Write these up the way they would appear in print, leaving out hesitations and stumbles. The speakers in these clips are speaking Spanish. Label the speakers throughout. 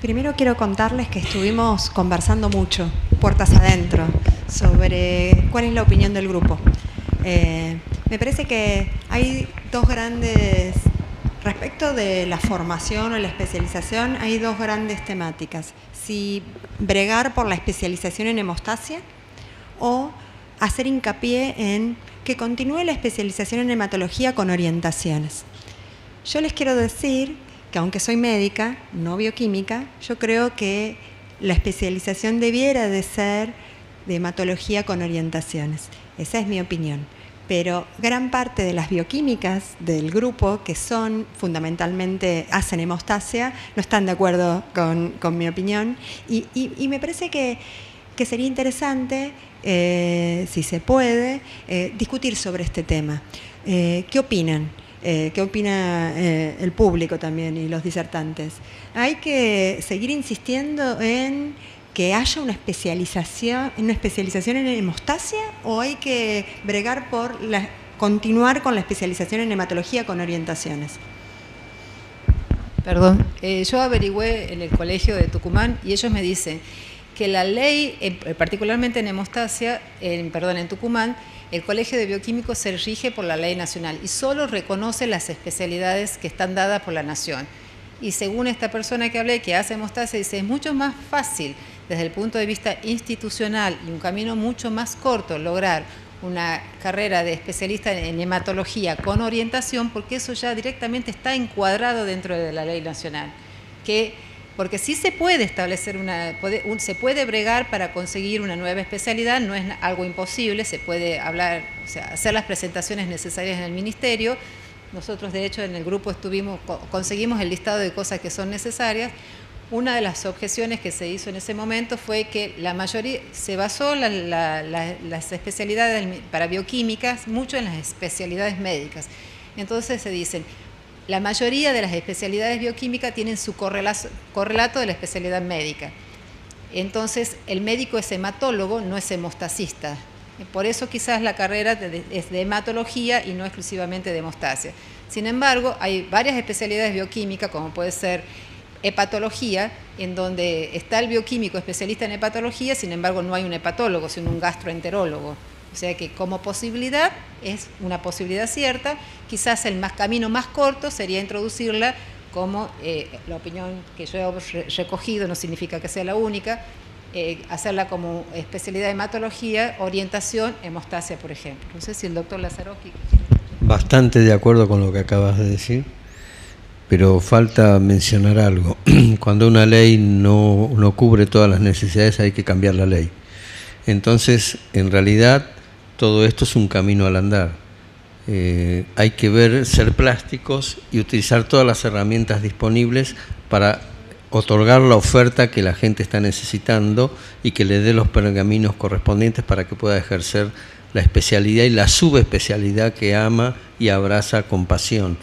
Speaker 1: Primero quiero contarles que estuvimos conversando mucho, puertas adentro, sobre cuál es la opinión del grupo. Me parece que hay dos grandes, respecto de la formación o la especialización, hay dos grandes temáticas. Si bregar por la especialización en hemostasia o hacer hincapié en que continúe la especialización en hematología con orientaciones. Yo les quiero decir que aunque soy médica, no bioquímica, yo creo que la especialización debiera de ser de hematología con orientaciones. Esa es mi opinión. Pero gran parte de las bioquímicas del grupo, que son fundamentalmente, hacen hemostasia, no están de acuerdo con mi opinión. Y me parece que sería interesante, si se puede, discutir sobre este tema. ¿Qué opinan? ¿Qué opina el público también y los disertantes? ¿Hay que seguir insistiendo en que haya una especialización en hemostasia o hay que bregar por continuar con la especialización en hematología con orientaciones?
Speaker 2: Perdón, yo averigüé en el colegio de Tucumán y ellos me dicen que la ley, particularmente en hemostasia, en Tucumán, el Colegio de Bioquímicos se rige por la ley nacional y solo reconoce las especialidades que están dadas por la nación. Y según esta persona que hablé, que hace hemostasia, dice, es mucho más fácil desde el punto de vista institucional y un camino mucho más corto lograr una carrera de especialista en hematología con orientación, porque eso ya directamente está encuadrado dentro de la ley nacional. Porque sí se puede establecer se puede bregar para conseguir una nueva especialidad, no es algo imposible, se puede hablar, o sea, hacer las presentaciones necesarias en el ministerio. Nosotros, de hecho, en el grupo conseguimos el listado de cosas que son necesarias. Una de las objeciones que se hizo en ese momento fue que la mayoría, se basó las especialidades para bioquímicas mucho en las especialidades médicas. Entonces se dicen, la mayoría de las especialidades bioquímicas tienen su correlato de la especialidad médica. Entonces, el médico es hematólogo, no es hemostasista. Por eso quizás la carrera es de hematología y no exclusivamente de hemostasia. Sin embargo, hay varias especialidades bioquímicas, como puede ser hepatología, en donde está el bioquímico especialista en hepatología, sin embargo no hay un hepatólogo, sino un gastroenterólogo. O sea que como posibilidad, es una posibilidad cierta, quizás el camino más corto sería introducirla como, la opinión que yo he recogido no significa que sea la única, hacerla como especialidad de hematología, orientación, hemostasia, por ejemplo. No sé si el doctor Lazarowski...
Speaker 3: Bastante de acuerdo con lo que acabas de decir, pero falta mencionar algo. Cuando una ley no cubre todas las necesidades, hay que cambiar la ley. Entonces, en realidad, todo esto es un camino al andar. Hay que ser plásticos y utilizar todas las herramientas disponibles para otorgar la oferta que la gente está necesitando y que le dé los pergaminos correspondientes para que pueda ejercer la especialidad y la subespecialidad que ama y abraza con pasión.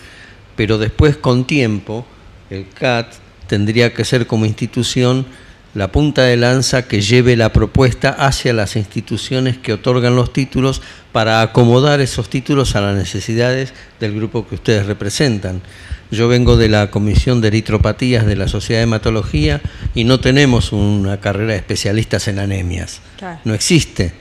Speaker 3: Pero después, con tiempo, el CAT tendría que ser como institución la punta de lanza que lleve la propuesta hacia las instituciones que otorgan los títulos para acomodar esos títulos a las necesidades del grupo que ustedes representan. Yo vengo de la Comisión de Eritropatías de la Sociedad de Hematología y no tenemos una carrera de especialistas en anemias. Claro. No existe,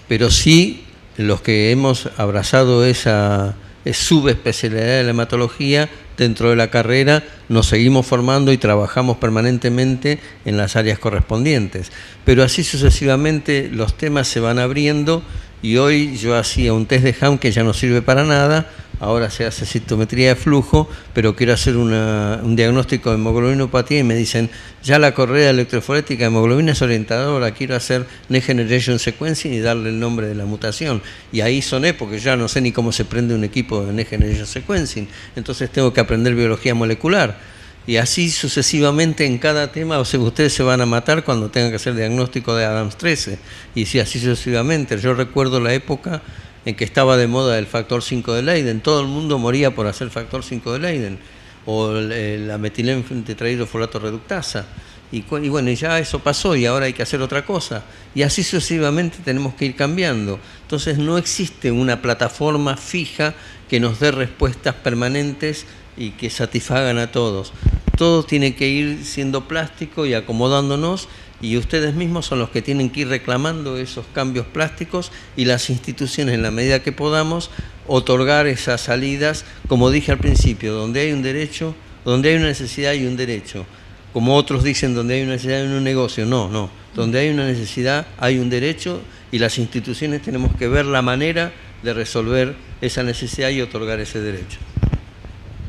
Speaker 3: pero sí los que hemos abrazado esa subespecialidad de la hematología dentro de la carrera, nos seguimos formando y trabajamos permanentemente en las áreas correspondientes. Pero así sucesivamente los temas se van abriendo y hoy yo hacía un test de Ham que ya no sirve para nada, ahora se hace citometría de flujo, pero quiero hacer un diagnóstico de hemoglobinopatía y me dicen, ya la correa electroforética de hemoglobina es orientadora, quiero hacer Next Generation Sequencing y darle el nombre de la mutación. Y ahí soné porque ya no sé ni cómo se prende un equipo de Next Generation Sequencing, entonces tengo que aprender biología molecular. Y así sucesivamente en cada tema, o sea, ustedes se van a matar cuando tengan que hacer diagnóstico de Adams 13. Y sí, así sucesivamente. Yo recuerdo la época en que estaba de moda el factor 5 de Leiden. Todo el mundo moría por hacer factor 5 de Leiden. O la metilén-tetrahidrofolato reductasa. Y bueno, ya eso pasó y ahora hay que hacer otra cosa. Y así sucesivamente tenemos que ir cambiando. Entonces no existe una plataforma fija que nos dé respuestas permanentes y que satisfagan a todos. todo tiene que ir siendo plástico y acomodándonos, y ustedes mismos son los que tienen que ir reclamando esos cambios plásticos, y las instituciones, en la medida que podamos, otorgar esas salidas, como dije al principio, donde hay un derecho, donde hay una necesidad hay un derecho. Como otros dicen, donde hay una necesidad hay un negocio. No. Donde hay una necesidad hay un derecho, y las instituciones tenemos que ver la manera de resolver esa necesidad y otorgar ese derecho.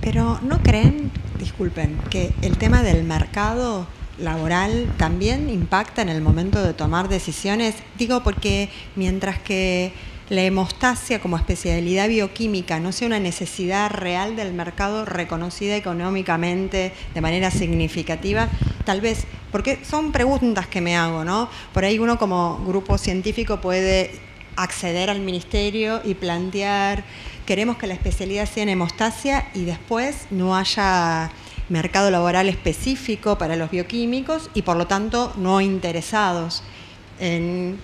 Speaker 1: Pero ¿no creen, disculpen, que el tema del mercado laboral también impacta en el momento de tomar decisiones? Digo, porque mientras que la hemostasia como especialidad bioquímica no sea una necesidad real del mercado reconocida económicamente de manera significativa, tal vez, porque son preguntas que me hago, ¿no? Por ahí uno como grupo científico puede acceder al ministerio y plantear, queremos que la especialidad sea en hemostasia y después no haya mercado laboral específico para los bioquímicos y por lo tanto no interesados en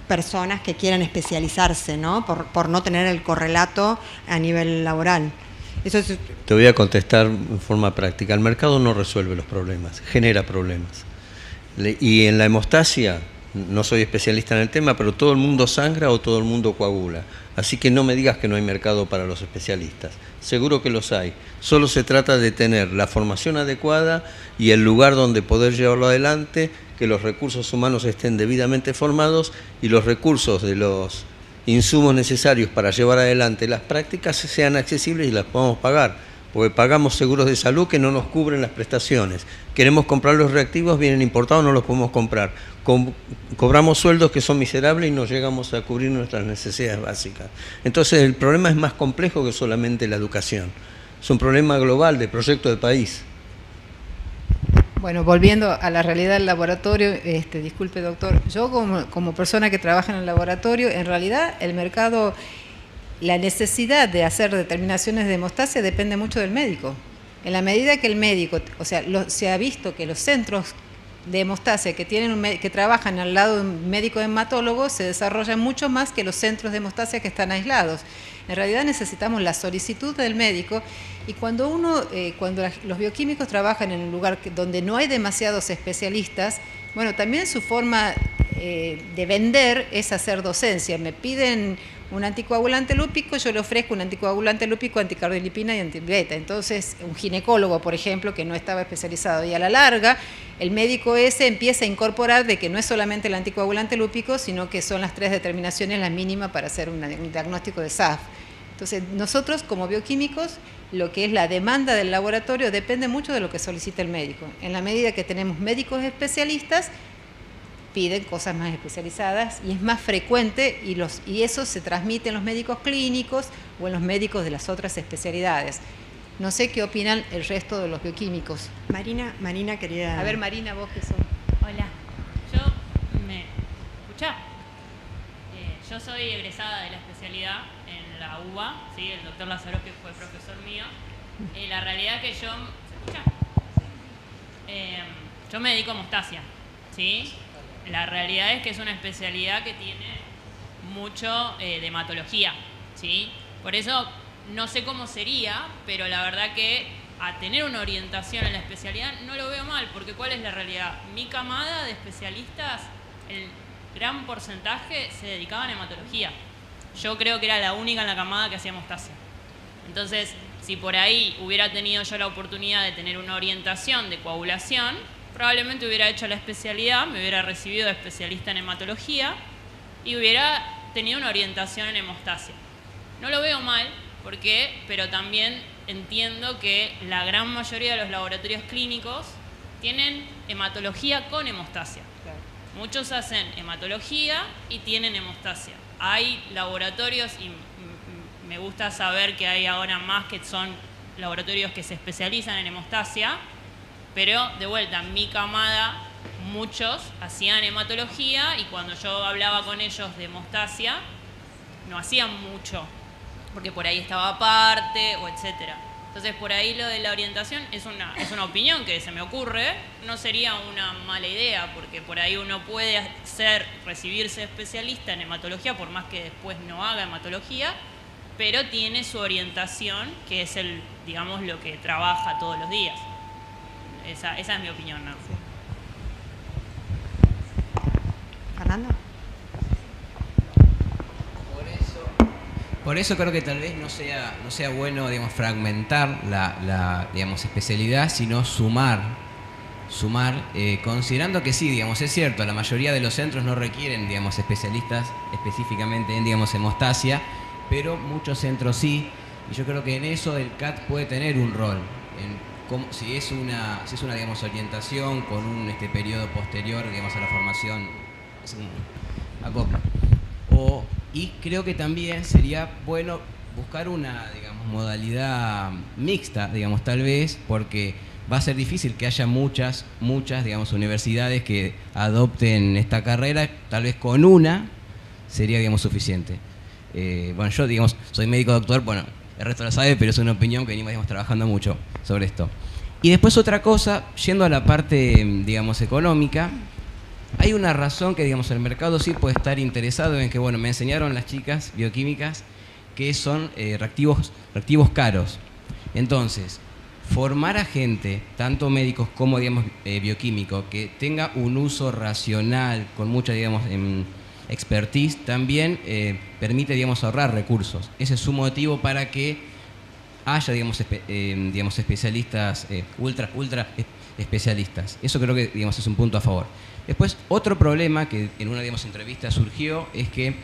Speaker 1: personas que quieran especializarse, ¿no? Por no tener el correlato a nivel laboral. Eso es...
Speaker 3: Te voy a contestar en forma práctica. El mercado no resuelve los problemas, genera problemas. Y en la hemostasia, no soy especialista en el tema, pero todo el mundo sangra o todo el mundo coagula. Así que no me digas que no hay mercado para los especialistas. Seguro que los hay. Solo se trata de tener la formación adecuada y el lugar donde poder llevarlo adelante, que los recursos humanos estén debidamente formados y los recursos de los insumos necesarios para llevar adelante las prácticas sean accesibles y las podamos pagar. Porque pagamos seguros de salud que no nos cubren las prestaciones. Queremos comprar los reactivos, vienen importados, no los podemos comprar. Cobramos sueldos que son miserables y no llegamos a cubrir nuestras necesidades básicas. Entonces el problema es más complejo que solamente la educación. Es un problema global de proyecto de país.
Speaker 2: Bueno, volviendo a la realidad del laboratorio, disculpe doctor, yo como persona que trabaja en el laboratorio, en realidad el mercado... La necesidad de hacer determinaciones de hemostasia depende mucho del médico. En la medida que el médico, o sea, se ha visto que los centros de hemostasia que trabajan al lado de un médico hematólogo se desarrollan mucho más que los centros de hemostasia que están aislados. En realidad necesitamos la solicitud del médico, y cuando los bioquímicos trabajan en un lugar donde no hay demasiados especialistas, bueno, también su forma de vender es hacer docencia. Me piden un anticoagulante lúpico, yo le ofrezco un anticoagulante lúpico, anticardiolipina y antibeta. Entonces, un ginecólogo, por ejemplo, que no estaba especializado, y a la larga, el médico ese empieza a incorporar de que no es solamente el anticoagulante lúpico, sino que son las 3 determinaciones la mínima para hacer un diagnóstico de SAF. Entonces, nosotros como bioquímicos, lo que es la demanda del laboratorio depende mucho de lo que solicita el médico. En la medida que tenemos médicos especialistas, piden cosas más especializadas y es más frecuente, y eso se transmite en los médicos clínicos o en los médicos de las otras especialidades. No sé qué opinan el resto de los bioquímicos.
Speaker 1: Marina querida.
Speaker 2: A ver, Marina, vos que sos.
Speaker 4: Hola, ¿me escuchás? Yo soy egresada de la especialidad en la UBA, ¿sí? El doctor Lazaro, que fue profesor mío. La realidad es que ¿se escucha? Yo me dedico a hemostasia, ¿sí? La realidad es que es una especialidad que tiene mucho de hematología, ¿sí? Por eso no sé cómo sería, pero la verdad que a tener una orientación en la especialidad no lo veo mal, porque ¿cuál es la realidad? Mi camada de especialistas, el gran porcentaje se dedicaban a hematología. Yo creo que era la única en la camada que hacía hemostasia. Entonces, si por ahí hubiera tenido yo la oportunidad de tener una orientación de coagulación, probablemente hubiera hecho la especialidad, me hubiera recibido de especialista en hematología y hubiera tenido una orientación en hemostasia. No lo veo mal, pero también entiendo que la gran mayoría de los laboratorios clínicos tienen hematología con hemostasia.
Speaker 2: Claro.
Speaker 4: Muchos hacen hematología y tienen hemostasia. Hay laboratorios, y me gusta saber que hay ahora más que son laboratorios que se especializan en hemostasia, pero de vuelta, en mi camada muchos hacían hematología y cuando yo hablaba con ellos de hemostasia no hacían mucho, porque por ahí estaba aparte o etcétera. Entonces por ahí lo de la orientación es una opinión que se me ocurre, no sería una mala idea, porque por ahí uno puede recibirse especialista en hematología, por más que después no haga hematología, pero tiene su orientación, que es digamos, lo que trabaja todos los días. Esa es mi opinión, ¿no?
Speaker 1: Sí. ¿Fernando?
Speaker 5: Por eso creo que tal vez no sea bueno, digamos, fragmentar la digamos, especialidad, sino sumar, considerando que sí, digamos, es cierto, la mayoría de los centros no requieren, digamos, especialistas específicamente en, digamos, hemostasia, pero muchos centros sí, y yo creo que en eso el CAT puede tener un rol, si es una digamos, orientación con un periodo posterior, digamos, a la formación, es un acoplo. Y creo que también sería bueno buscar una, digamos, modalidad mixta, digamos, tal vez, porque va a ser difícil que haya muchas, digamos, universidades que adopten esta carrera. Tal vez con una sería, digamos, suficiente. Bueno, yo, digamos, soy médico doctor, bueno, el resto lo sabe, pero es una opinión que venimos, digamos, trabajando mucho sobre esto. Y después otra cosa, yendo a la parte, digamos, económica, hay una razón que, digamos, el mercado sí puede estar interesado en que, bueno, me enseñaron las chicas bioquímicas que son reactivos caros. Entonces, formar a gente, tanto médicos como, digamos, bioquímicos, que tenga un uso racional, con mucha, digamos, expertise, también permite, digamos, ahorrar recursos. Ese es su motivo para que haya, digamos, especialistas, ultra especialistas. Eso creo que, digamos, es un punto a favor. Después, otro problema que en una, digamos, entrevista surgió es que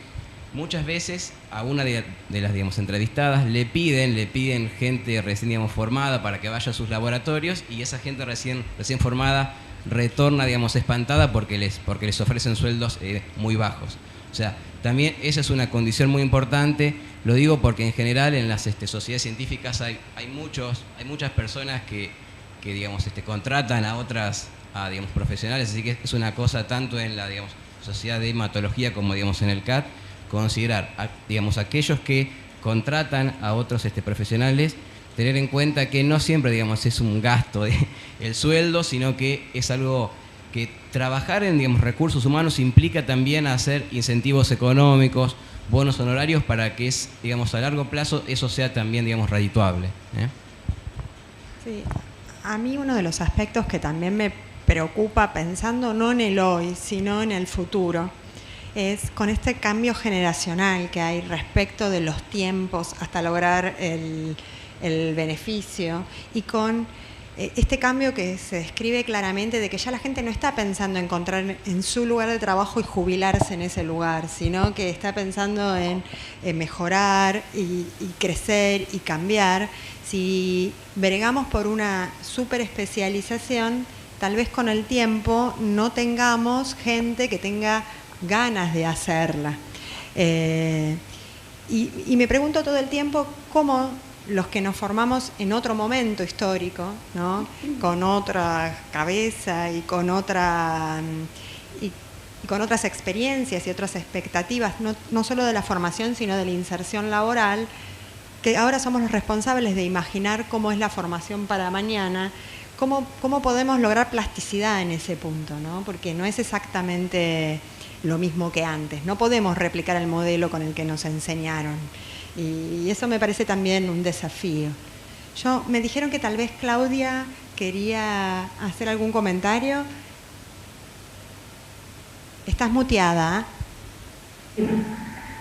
Speaker 5: muchas veces a una de las, digamos, entrevistadas le piden gente recién, digamos, formada para que vaya a sus laboratorios, y esa gente recién formada retorna, digamos, espantada porque les ofrecen sueldos muy bajos. O sea, también esa es una condición muy importante. Lo digo porque en general en las sociedades científicas hay muchas personas que digamos, contratan a digamos, profesionales, así que es una cosa tanto en la, digamos, sociedad de hematología como, digamos, en el CAT, considerar, digamos, aquellos que contratan a otros profesionales, tener en cuenta que no siempre, digamos, es un gasto el sueldo, sino que es algo que trabajar en, digamos, recursos humanos implica también hacer incentivos económicos, bonos honorarios, para que digamos, a largo plazo eso sea también, digamos, redituable.
Speaker 1: Sí. A mí uno de los aspectos que también me preocupa, pensando no en el hoy, sino en el futuro, es con este cambio generacional que hay respecto de los tiempos hasta lograr el beneficio, y con este cambio que se describe claramente de que ya la gente no está pensando en encontrar en su lugar de trabajo y jubilarse en ese lugar, sino que está pensando en mejorar y crecer y cambiar. Si bregamos por una superespecialización, tal vez con el tiempo no tengamos gente que tenga ganas de hacerla. Y me pregunto todo el tiempo cómo los que nos formamos en otro momento histórico, ¿no?, con otra cabeza y con otras experiencias y otras expectativas, no solo de la formación, sino de la inserción laboral, que ahora somos los responsables de imaginar cómo es la formación para mañana, cómo podemos lograr plasticidad en ese punto, ¿no? Porque no es exactamente lo mismo que antes. No podemos replicar el modelo con el que nos enseñaron. Y eso me parece también un desafío. Me dijeron que tal vez Claudia quería hacer algún comentario. Estás muteada.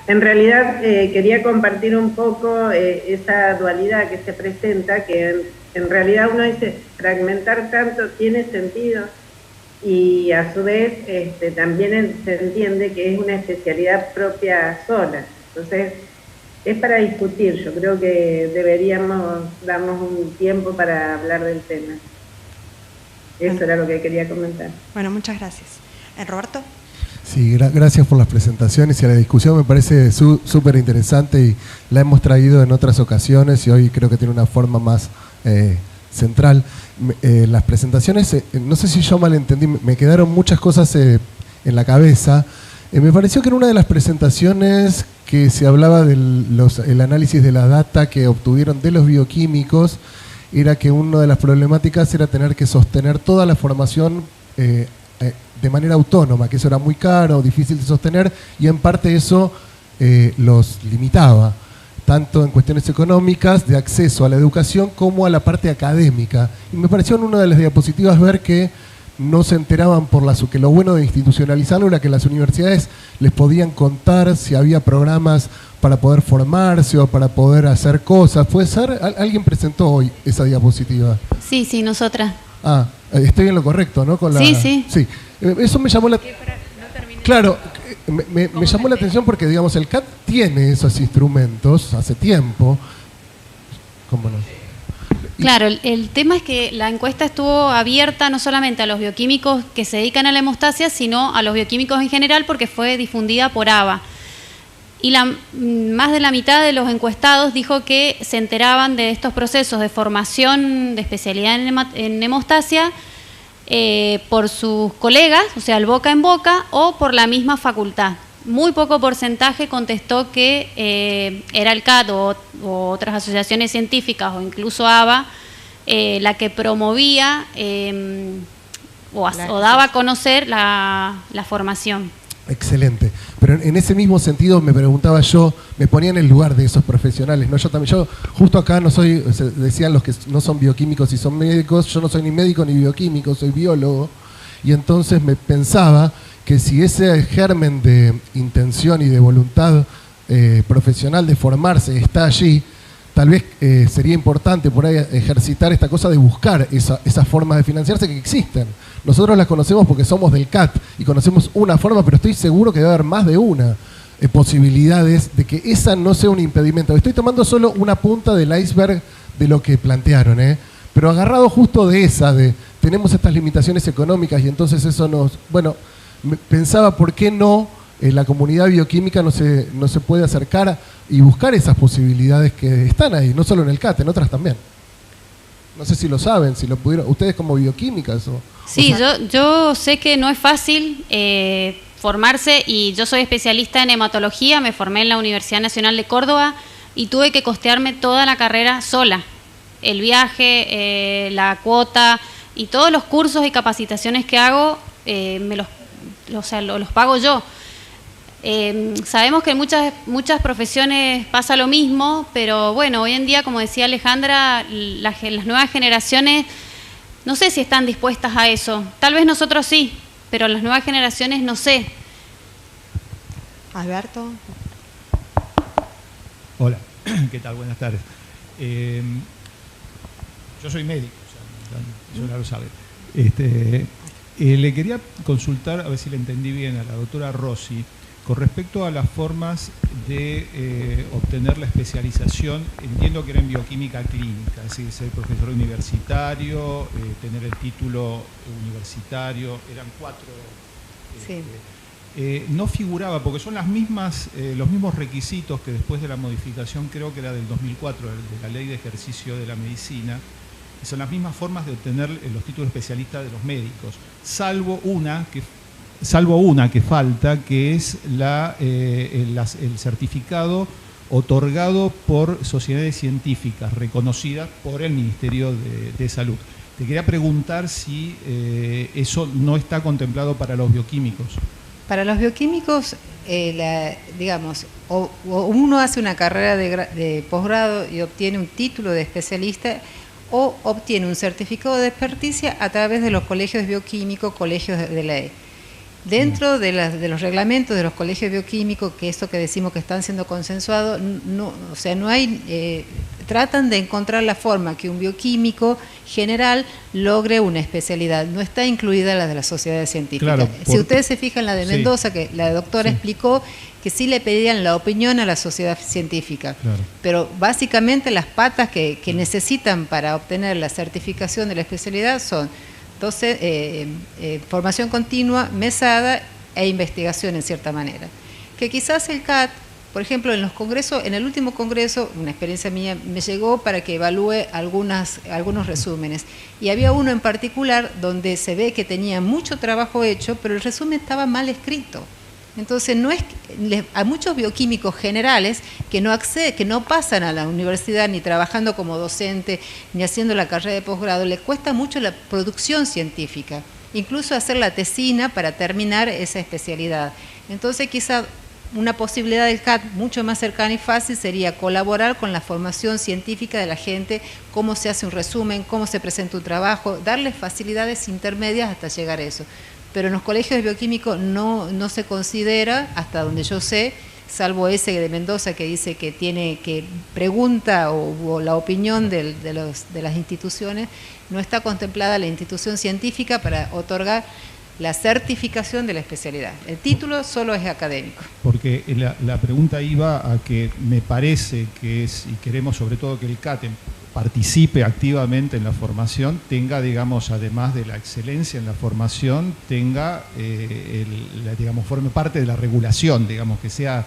Speaker 6: En realidad quería compartir un poco esa dualidad que se presenta, que en realidad uno dice, fragmentar tanto tiene sentido, y a su vez también se entiende que es una especialidad propia sola. Entonces, es para discutir. Yo creo que deberíamos darnos un tiempo para hablar del tema. Eso era lo que quería comentar.
Speaker 1: Bueno, muchas gracias. ¿Roberto?
Speaker 7: Sí, gracias por las presentaciones y a la discusión. Me parece súper interesante y la hemos traído en otras ocasiones y hoy creo que tiene una forma más central. Las presentaciones, no sé si yo malentendí, me quedaron muchas cosas en la cabeza. Me pareció que en una de las presentaciones que se hablaba del análisis de la data que obtuvieron de los bioquímicos, era que una de las problemáticas era tener que sostener toda la formación de manera autónoma, que eso era muy caro, difícil de sostener, y en parte eso los limitaba. tanto en cuestiones económicas, de acceso a la educación, como a la parte académica. Y me pareció en una de las diapositivas ver que no se enteraban que lo bueno de institucionalizarlo era que las universidades les podían contar si había programas para poder formarse o para poder hacer cosas. ¿Puede ser? ¿Alguien presentó hoy esa diapositiva?
Speaker 8: Sí, nosotras.
Speaker 7: Ah, estoy en lo correcto, ¿no?
Speaker 8: Sí.
Speaker 7: Eso me llamó la... Claro, me llamó la atención porque, digamos, el CAT tiene esos instrumentos hace tiempo. ¿Cómo no?
Speaker 8: Claro, el tema es que la encuesta estuvo abierta no solamente a los bioquímicos que se dedican a la hemostasia, sino a los bioquímicos en general, porque fue difundida por ABA. Y más de la mitad de los encuestados dijo que se enteraban de estos procesos de formación de especialidad en hemostasia por sus colegas, o sea, el boca en boca, o por la misma facultad. Muy poco porcentaje contestó que era el CAT o otras asociaciones científicas o incluso ABA la que promovía o daba a conocer la formación.
Speaker 7: Excelente. Pero en ese mismo sentido me preguntaba yo, me ponía en el lugar de esos profesionales, ¿no? Yo justo acá no soy, decían los que no son bioquímicos y son médicos, yo no soy ni médico ni bioquímico, soy biólogo, y entonces me pensaba que si ese germen de intención y de voluntad profesional de formarse está allí, tal vez sería importante por ahí ejercitar esta cosa de buscar esas formas de financiarse que existen. Nosotros las conocemos porque somos del CAT y conocemos una forma, pero estoy seguro que debe haber más de una posibilidades de que esa no sea un impedimento. Estoy tomando solo una punta del iceberg de lo que plantearon, pero agarrado justo de esa, de tenemos estas limitaciones económicas y entonces eso nos... Bueno, pensaba por qué no la comunidad bioquímica no se puede acercar y buscar esas posibilidades que están ahí, no solo en el CAT, en otras también. No sé si lo saben, si lo pudieron, ustedes como bioquímicas.
Speaker 8: Sí, yo sé que no es fácil formarse y yo soy especialista en hematología, me formé en la Universidad Nacional de Córdoba y tuve que costearme toda la carrera sola. El viaje, la cuota y todos los cursos y capacitaciones que hago los pago yo. Sabemos que en muchas profesiones pasa lo mismo, pero bueno, hoy en día, como decía Alejandra, las nuevas generaciones no sé si están dispuestas a eso. Tal vez nosotros sí, pero las nuevas generaciones no sé.
Speaker 1: Alberto.
Speaker 9: Hola, ¿qué tal? Buenas tardes. Yo soy médico, o sea, ya lo sabe. Le quería consultar, a ver si le entendí bien, a la doctora Rossi, con respecto a las formas de obtener la especialización. Entiendo que era en bioquímica clínica, es decir, ser profesor universitario, tener el título universitario, eran 4.
Speaker 8: Sí.
Speaker 9: No figuraba, porque son los mismos requisitos que después de la modificación, creo que era del 2004, de la Ley de Ejercicio de la Medicina, son las mismas formas de obtener los títulos especialistas de los médicos, salvo una que falta, que es el certificado otorgado por sociedades científicas reconocidas por el Ministerio de Salud. Te quería preguntar si eso no está contemplado para los bioquímicos.
Speaker 2: Para los bioquímicos, digamos, o uno hace una carrera de posgrado y obtiene un título de especialista, o obtiene un certificado de experticia a través de los colegios bioquímicos, colegios de ley. Dentro de los reglamentos de los colegios bioquímicos, que esto que decimos que están siendo consensuados, no hay, tratan de encontrar la forma que un bioquímico general logre una especialidad. No está incluida la de las sociedades científicas.
Speaker 9: Claro,
Speaker 2: si ustedes se fijan la de Mendoza,
Speaker 9: sí,
Speaker 2: que la doctora explicó que sí le pedían la opinión a la sociedad científica.
Speaker 9: Claro.
Speaker 2: Pero básicamente las patas que necesitan para obtener la certificación de la especialidad son formación continua, mesada e investigación en cierta manera. Que quizás el CAT, por ejemplo, en los congresos, en el último congreso, una experiencia mía, me llegó para que evalúe algunos resúmenes. Y había uno en particular donde se ve que tenía mucho trabajo hecho, pero el resumen estaba mal escrito. Entonces, a muchos bioquímicos generales que no pasan a la universidad ni trabajando como docente, ni haciendo la carrera de posgrado, les cuesta mucho la producción científica, incluso hacer la tesina para terminar esa especialidad. Entonces, quizá una posibilidad del CAT mucho más cercana y fácil sería colaborar con la formación científica de la gente, cómo se hace un resumen, cómo se presenta un trabajo, darles facilidades intermedias hasta llegar a eso. Pero en los colegios de bioquímicos no se considera, hasta donde yo sé, salvo ese de Mendoza que dice que pregunta o la opinión de las instituciones, no está contemplada la institución científica para otorgar la certificación de la especialidad. El título solo es académico.
Speaker 9: Porque la pregunta iba a que me parece que es, y queremos sobre todo que el CATEM participe activamente en la formación, tenga, digamos, además de la excelencia en la formación, tenga, digamos, forme parte de la regulación, digamos, que sea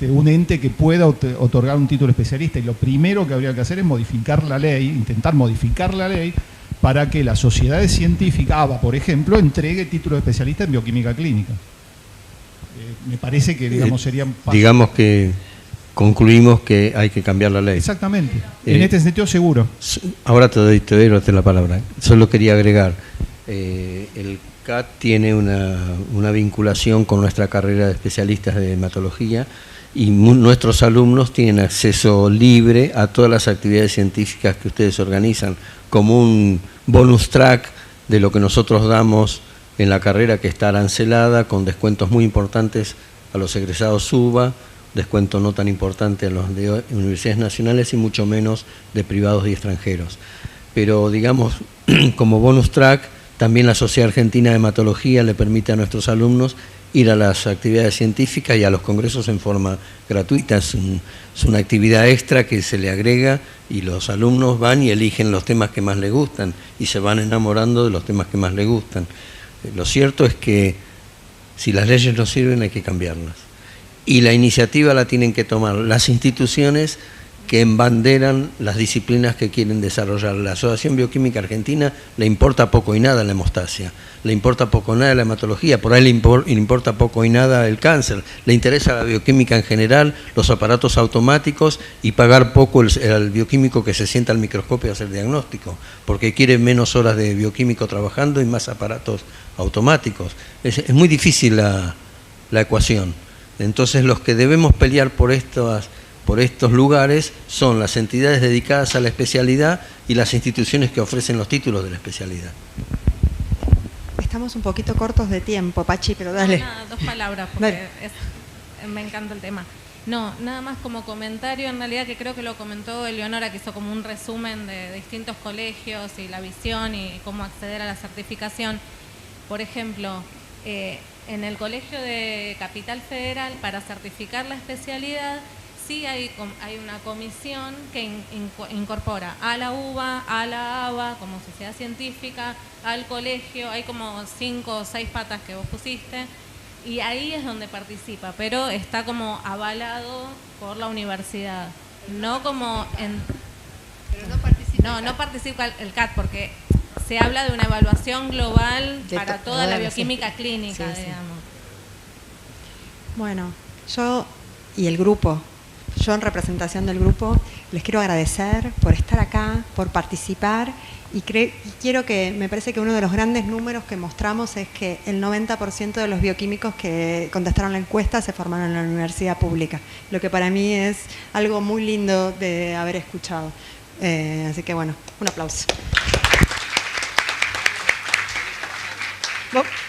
Speaker 9: un ente que pueda otorgar un título especialista. Y lo primero que habría que hacer es modificar la ley, intentar modificar la ley, para que las sociedades científicas, ABA, por ejemplo, entregue título de especialista en bioquímica clínica. Me parece que, digamos, serían pasos.
Speaker 3: Digamos que concluimos que hay que cambiar la ley.
Speaker 9: Exactamente. En este sentido, seguro.
Speaker 3: Ahora te doy la palabra. Solo quería agregar, el CAT tiene una vinculación con nuestra carrera de especialistas de hematología y nuestros alumnos tienen acceso libre a todas las actividades científicas que ustedes organizan, como un bonus track de lo que nosotros damos en la carrera, que está arancelada, con descuentos muy importantes a los egresados UBA, descuento no tan importante a los de universidades nacionales y mucho menos de privados y extranjeros. Pero digamos, como bonus track, también la Sociedad Argentina de Hematología le permite a nuestros alumnos ir a las actividades científicas y a los congresos en forma gratuita. Es una actividad extra que se le agrega y los alumnos van y eligen los temas que más les gustan y se van enamorando de los temas que más les gustan. Lo cierto es que si las leyes no sirven hay que cambiarlas. Y la iniciativa la tienen que tomar las instituciones que embanderan las disciplinas que quieren desarrollar. La Asociación Bioquímica Argentina le importa poco y nada la hemostasia, le importa poco y nada la hematología, por ahí le importa poco y nada el cáncer, le interesa la bioquímica en general, los aparatos automáticos y pagar poco al bioquímico que se sienta al microscopio a hacer diagnóstico, porque quiere menos horas de bioquímico trabajando y más aparatos automáticos. Es muy difícil la ecuación. Entonces los que debemos pelear por estos lugares son las entidades dedicadas a la especialidad y las instituciones que ofrecen los títulos de la especialidad.
Speaker 1: Estamos un poquito cortos de tiempo, Pachi, pero dale.
Speaker 10: Nada, 2 palabras, porque me encanta el tema. No, nada más como comentario, en realidad, que creo que lo comentó Eleonora, que hizo como un resumen de distintos colegios y la visión y cómo acceder a la certificación. Por ejemplo, en el colegio de Capital Federal, para certificar la especialidad, sí hay una comisión que incorpora a la UBA, a la ABA como sociedad científica, al colegio, hay como 5 o 6 patas que vos pusiste, y ahí es donde participa, pero está como avalado por la universidad, no como en... Pero no participa el CAT, porque se habla de una evaluación global para toda la bioquímica clínica, digamos.
Speaker 1: Bueno, yo y el grupo, yo en representación del grupo les quiero agradecer por estar acá, por participar y quiero que, me parece que uno de los grandes números que mostramos es que el 90% de los bioquímicos que contestaron la encuesta se formaron en la universidad pública, lo que para mí es algo muy lindo de haber escuchado. Así que bueno, un aplauso.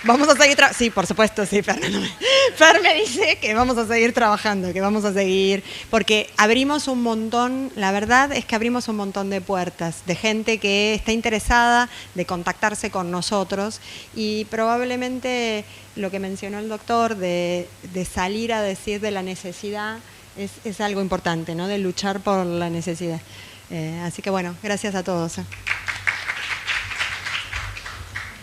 Speaker 1: Vamos a seguir sí, por supuesto, sí, Fer me dice que vamos a seguir trabajando, que vamos a seguir, porque abrimos un montón, la verdad es que abrimos un montón de puertas, de gente que está interesada de contactarse con nosotros y probablemente lo que mencionó el doctor de salir a decir de la necesidad es algo importante, ¿no? De luchar por la necesidad. Así que bueno, gracias a todos.